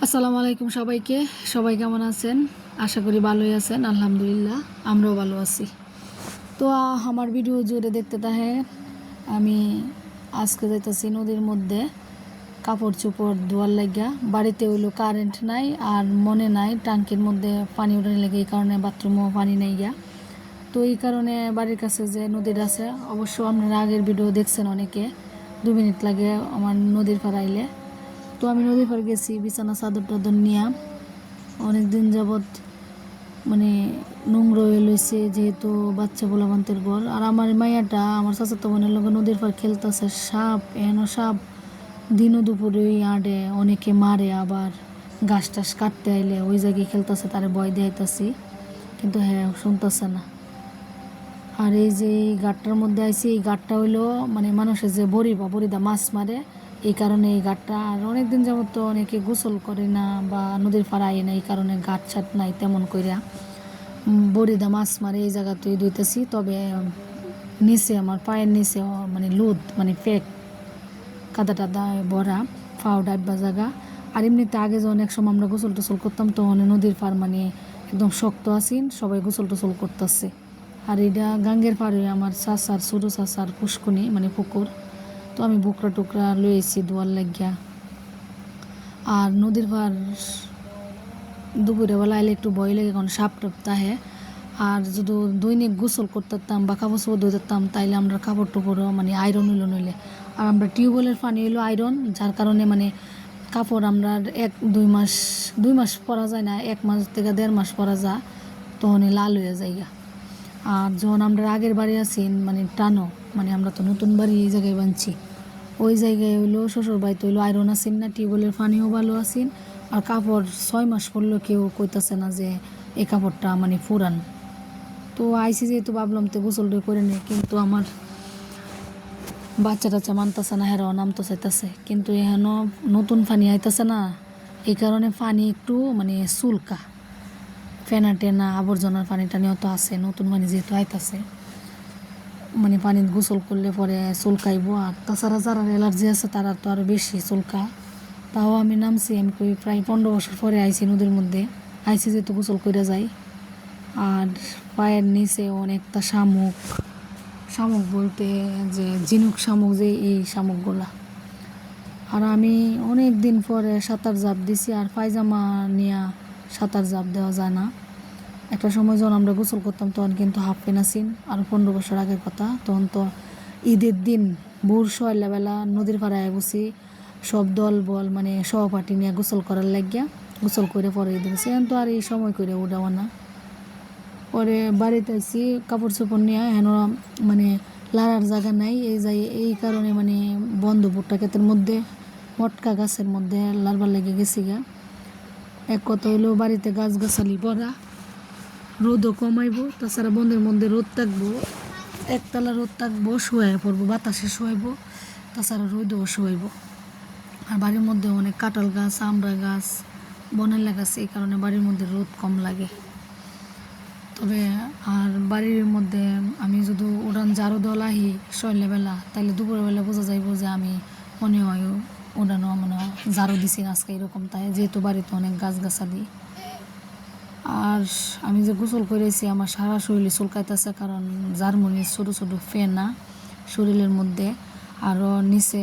আসসালামু আলাইকুম সবাইকে। সবাই কেমন আছেন? আশা করি ভালোই আছেন। আলহামদুলিল্লাহ আমরাও ভালো আছি। তো আমার ভিডিও জুড়ে দেখতে থাকে আমি আজকে যাইতেছি নদীর মধ্যে কাপড় চোপড় ধোয়ার লাগিয়া। বাড়িতে হইলো কারেন্ট নাই আর মনে নাই ট্যাঙ্কির মধ্যে পানি উঠানি লাগে, এই কারণে বাথরুমও পানি নেই গিয়া। তো এই কারণে বাড়ির কাছে যে নদীর আছে, অবশ্য আপনারা আগের ভিডিও দেখছেন অনেকে, 2 মিনিট লাগে আমার নদীর পাড় আইলে। তো আমি নদীর পাড়ে গেছি বিছানা চাদর টাদর নিয়ে। অনেক দিন যাবৎ মানে নোংরা হয়ে লইছে, যেহেতু বাচ্চা পোলাপান্তের ঘর। আর আমার মাইয়াটা আমার চাচাতো বোনের লগে নদীর পাড় খেলতেছে। সাপ সাপ দিনও দুপুরেই আডে, অনেকে মারে, আবার গাছ টাছ কাটতে আইলে ওই জায়গায় খেলতেছে, তারে ভয় দেখাইতেছি, কিন্তু হ্যাঁ শুনতেছে না। আর এই যে এই ঘাটটার মধ্যে আইছি, এই ঘাটটা হইলো মানে মানুষের যে বড়িদা মাছ মারে, এই কারণে এই ঘাটটা। আর অনেক দিন যাবত তো অনেকে গোসল করে না বা নদীর পাড় আয় না, এই কারণে ঘাট ছাট নাই তেমন কইরা। বড়িদা মাছ মারে এই জায়গাতেই ধুইতেছি। তবে নিচে আমার পায়ের নিচে মানে লুদ মানে পেক কাদা টাদা ভরা, পাও ডাইবা জায়গা। আর এমনিতে আগে যখন এক সময় আমরা গোসল টোসল করতাম, তখন নদীর পাড় মানে একদম শক্ত আছেন, সবাই গোসল টোসল করতেছে। আর এটা গাঙ্গের পাড়ে আমার চাচার ছোটো চাচার পুষ্কুনি মানে পুকুর। তো আমি বুকরা টুকরা লয়েছি দোয়ার লাগিয়া। আর নদীর পাড় দুপুরে বেলা আইলে একটু ভয় লাগে, কারণ সাপ টাপ তাহে। আর যদি দৈনিক গোসল করতাম বা কাপড় চোপড় ধুতাম, তাইলে আমরা কাপড় টুপড়ও মানে আয়রন হইলো নইলে। আর আমরা টিউবওয়েলের পানি হইলো আয়রন, যার কারণে মানে কাপড় আমরা 2 মাস পরা যায় না, 1 মাস থেকে 1.5 মাস পরা যায়, তখনই লাল হয়ে যায়। আর যখন আমরা আগের বাড়ি আছি মানে টানো, মানে আমরা তো নতুন বাড়ি এই জায়গায় বানছি, ওই জায়গায় হইলো শ্বশুর বাড়িতে হইলো আয়রন আসেন না, টিউবওয়েলের পানিও ভালো আসেন। আর কাপড় 6 মাস পরলেও কেউ কইতাছে না যে এই কাপড়টা মানে পুরান। তো আইসি যেহেতু ভাবলাম তো গোসলটা করে নেই, কিন্তু আমার বাচ্চা টাচ্চা মানতেছে না, হেরাও নামতে চাইতেছে, কিন্তু এখানেও নতুন পানি আইতেছে না, এই কারণে পানি একটু মানে চুলকা, ফেনা টেনা আবর্জনার পানি টানিও তো আছে, নতুন পানি যেহেতু আইতাছে, মানে পানি গোসল করলে পরে চুলকাইব। আর তাছাড়া যারা অ্যালার্জি আছে তারা তো আরও বেশি চুলকা। তাও আমি নামছি, আমি প্রায় 15 বছর পরে আইছি নদীর মধ্যে, আইসি যেহেতু গোসল করে যাই। আর পায়ের নিচে অনেকটা শামুক, শামুক বলতে যে ঝিনুক শামুক, যে এই শামুকগুলা। আর আমি অনেক দিন পরে সাঁতার জাপ দিছি, আর পায়জামা নিয়ে সাঁতার জাপ দেওয়া যায় না। একটা সময় যখন আমরা গোসল করতাম তখন কিন্তু হাফ প্যান্ট আসিন, আর 15 বছর আগের কথা। তখন তো ঈদের দিন ভোর সকালবেলা নদীর পাড়ায় বসি, সব দল বল মানে সহপাঠী নিয়ে গোসল করার লাগিয়া, গোসল করে পরে ঈদ গেছি। এখন তো আর এই সময় করে উঠাও না। পরে বাড়িতে আইসি কাপড় চোপড় নিয়ে, হেন মানে লাড়ার জায়গা নাই, এই কারণে মানে বন্ধ ভুট্টা ক্ষেতের মধ্যে মটকা গাছের মধ্যে লাড়বার লেগে গেছি গা। এক কথা হইলো বাড়িতে গাছ গাছালি ভরা, রোদও কমাইবো, তাছাড়া বন্ধের মধ্যে রোদ থাকবো, একতলা রোদ থাকবো, শুয়াই পড়বো, বাতাসে শুয়াইবো, তাছাড়া রোদও শুয়াইবো। আর বাড়ির মধ্যে অনেক কাঁঠাল গাছ, আমড়া গাছ, বনেলা গাছ, এই কারণে বাড়ির মধ্যে রোদ কম লাগে। তবে আর বাড়ির মধ্যে আমি যদি উড়ান ঝাড়ু দেওয়া আহি সন্ধ্যাবেলা, তাহলে দুপুরবেলা বোঝা যাইব যে আমি মনে হয় উড়ানো মনে হয় ঝাড়ু দিছি আজকে, এরকম। তাই যেহেতু বাড়িতে অনেক গাছ গাছালি। আর আমি যে গোসল করেছি আমার সারা শরীরে চুলকাইতেছে, কারণ জার্মনির ছোটো ছোটো ফেনা শরীরের মধ্যে, আরও নিচে